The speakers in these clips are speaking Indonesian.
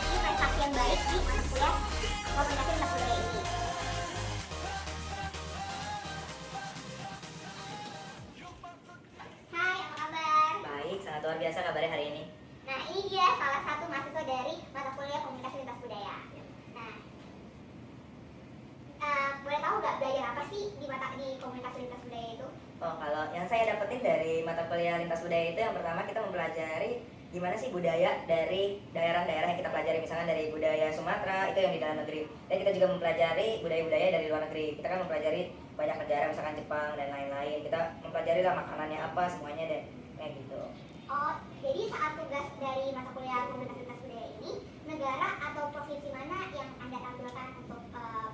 memiliki prestasi yang baik di mata kuliah komunikasi lintas budaya ini. Hai, apa kabar? Baik, sangat luar biasa kabarnya hari ini. Nah, ini dia salah satu mahasiswa dari mata kuliah komunikasi lintas budaya. Nah, boleh tahu nggak belajar apa sih di komunikasi lintas budaya itu? Oh, kalau yang saya dapetin dari mata kuliah lintas budaya itu yang pertama kita mempelajari gimana sih budaya dari daerah-daerah yang kita pelajari, misalnya dari budaya Sumatera itu yang di dalam negeri, dan kita juga mempelajari budaya-budaya dari luar negeri. Kita kan mempelajari banyak negara, misalkan Jepang dan lain-lain. Kita mempelajari lah makanannya apa semuanya deh, kayak gitu. Oh, jadi saat tugas dari mata kuliah komunikasi lintas budaya ini, negara atau provinsi mana yang Anda tampilkan untuk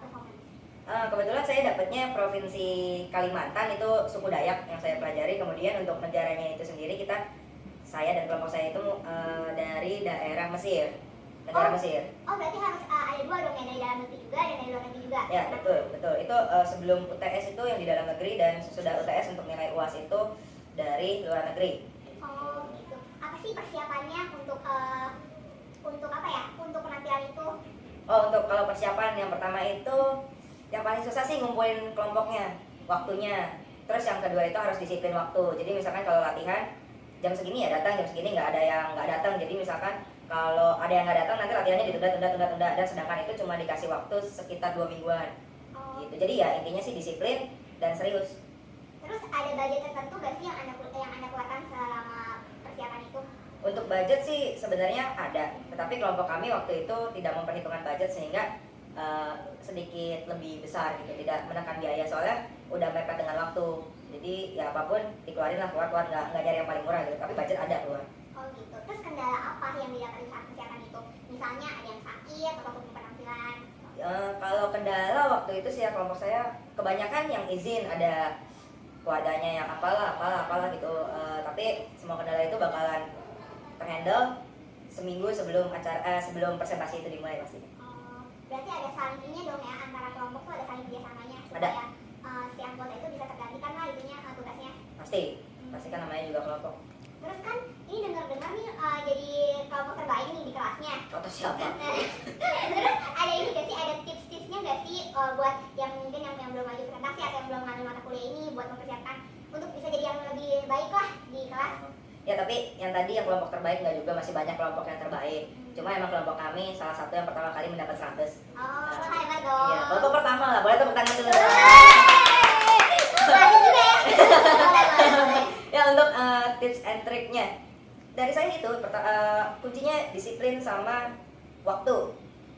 performance? Kebetulan saya dapatnya provinsi Kalimantan, itu suku Dayak yang saya pelajari. Kemudian untuk negaranya itu sendiri saya dan kelompok saya itu dari daerah Mesir, negara Mesir. Oh, berarti harus ada dua dong, yang dari dalam negeri juga dan dari luar negeri juga. Ya, betul, betul. Itu sebelum UTS itu yang di dalam negeri, dan sesudah UTS untuk nilai UAS itu dari luar negeri. Oh, gitu. Apa sih persiapannya untuk apa ya? Untuk penampilan itu? Oh, untuk kalau persiapan yang pertama itu yang paling susah sih ngumpulin kelompoknya, waktunya. Terus yang kedua itu harus disiplin waktu. Jadi misalkan kalau latihan jam segini ya datang, jam segini nggak ada yang nggak datang. Jadi misalkan kalau ada yang nggak datang nanti latihannya ditunda, dan sedangkan itu cuma dikasih waktu sekitar 2 mingguan. Oh. Gitu. Jadi ya intinya sih disiplin dan serius. Terus ada budget tertentu gak sih yang anda keluarkan selama persiapan itu? Untuk budget sih sebenarnya ada, tetapi kelompok kami waktu itu tidak memperhitungkan budget sehingga sedikit lebih besar gitu, tidak menekan biaya soalnya udah mepet dengan waktu. Jadi ya apapun dikeluarin lah, keluar nggak nyari yang paling murah gitu, tapi budget ada keluar. Oh gitu. Terus kendala apa yang didapati saat persiapan itu? Misalnya ada yang sakit ataupun penampilan? Kalau kendala waktu itu sih ya kelompok saya kebanyakan yang izin, ada keluarganya yang apalah gitu. Tapi semua kendala itu bakalan terhandle seminggu sebelum sebelum presentasi itu dimulai pasti. Berarti ada saling ini dong ya, antara kelompok tuh ada saling kerjasamanya Ada. supaya si anggota itu bisa tergantikan lah itunya tugasnya. Pasti kan namanya juga kelompok. Terus kan ini dengar-dengar nih jadi kelompok terbaik nih di kelasnya. Kata siapa? Terus ada ini gak sih, ada tips-tipsnya gak sih buat yang mungkin yang belum maju presentasi atau yang belum ngambil mata kuliah ini buat mempersiapkan untuk bisa jadi yang lebih baik lah di kelas? Ya tapi yang tadi yang kelompok terbaik nggak juga, masih banyak kelompok yang terbaik. Cuma emang kelompok kami salah satu yang pertama kali mendapat 100. Oh, hebat dong. Iya, kelompok pertama lah, boleh tepuk tangan dulu. Makasih juga ya. Boleh. Ya untuk tips and triknya dari saya itu kuncinya disiplin sama waktu.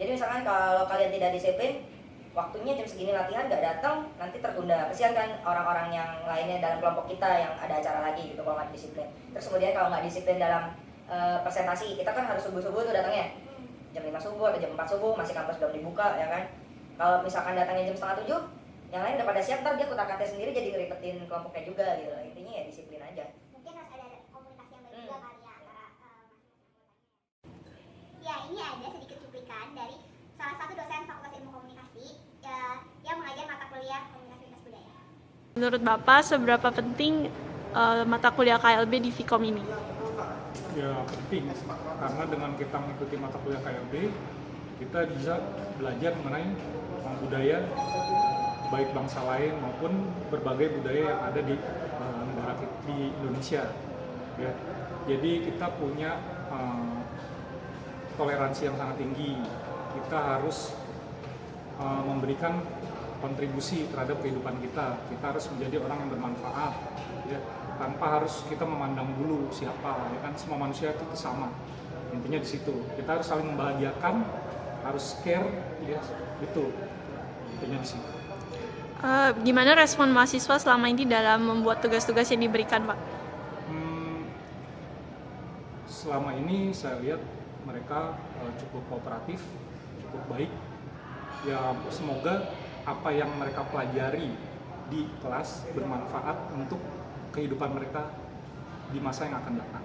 Jadi misalkan kalau kalian tidak disiplin, waktunya jam segini latihan nggak datang, nanti tertunda. Kesian kan orang-orang yang lainnya dalam kelompok kita yang ada acara lagi gitu kalau nggak disiplin. Terus kemudian kalau nggak disiplin dalam presentasi, kita kan harus subuh-subuh tuh datangnya, jam 5 subuh atau jam 4 subuh, masih kampus belum dibuka ya kan. Kalau misalkan datangnya jam setengah 7, yang lain udah pada siap, ntar dia kutak-katik sendiri jadi ngeribetin kelompoknya juga gitu. Intinya ya disiplin aja. Mungkin harus ada komunikasi yang baik juga kali ya antara masing-masing. Ya, ini ada sedikit cuplikan dari salah satu dosen Fakultas Ilmu Komunikasi yang mengajar mata kuliah komunikasi lintas budaya. Menurut Bapak, seberapa penting mata kuliah KLB di Vkom ini? Ya penting, karena dengan kita mengikuti mata kuliah KLB, kita bisa belajar mengenai budaya baik bangsa lain maupun berbagai budaya yang ada di negara di Indonesia. Ya, jadi kita punya toleransi yang sangat tinggi. Kita harus memberikan kontribusi terhadap kehidupan kita. Kita harus menjadi orang yang bermanfaat, ya, tanpa harus kita memandang dulu siapa, ya kan, semua manusia itu sama. Intinya di situ. Kita harus saling membahagiakan, harus care, ya, itu. Intinya di situ. Gimana respon mahasiswa selama ini dalam membuat tugas-tugas yang diberikan, Pak? Selama ini saya lihat mereka cukup kooperatif, cukup baik. Ya semoga apa yang mereka pelajari di kelas bermanfaat untuk kehidupan mereka di masa yang akan datang.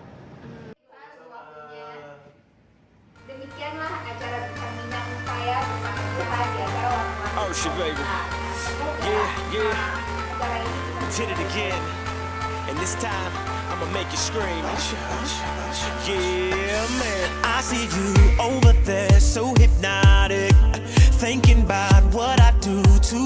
Demikianlah acara bincang-bincang saya bersama Johan di acara waktu-waktu. Oh shit baby. Semoga Yeah. acara ini Did it again. And this time, I'ma make you scream. Yeah, man. I see you over there, so hypnotic. Thinking about what I do to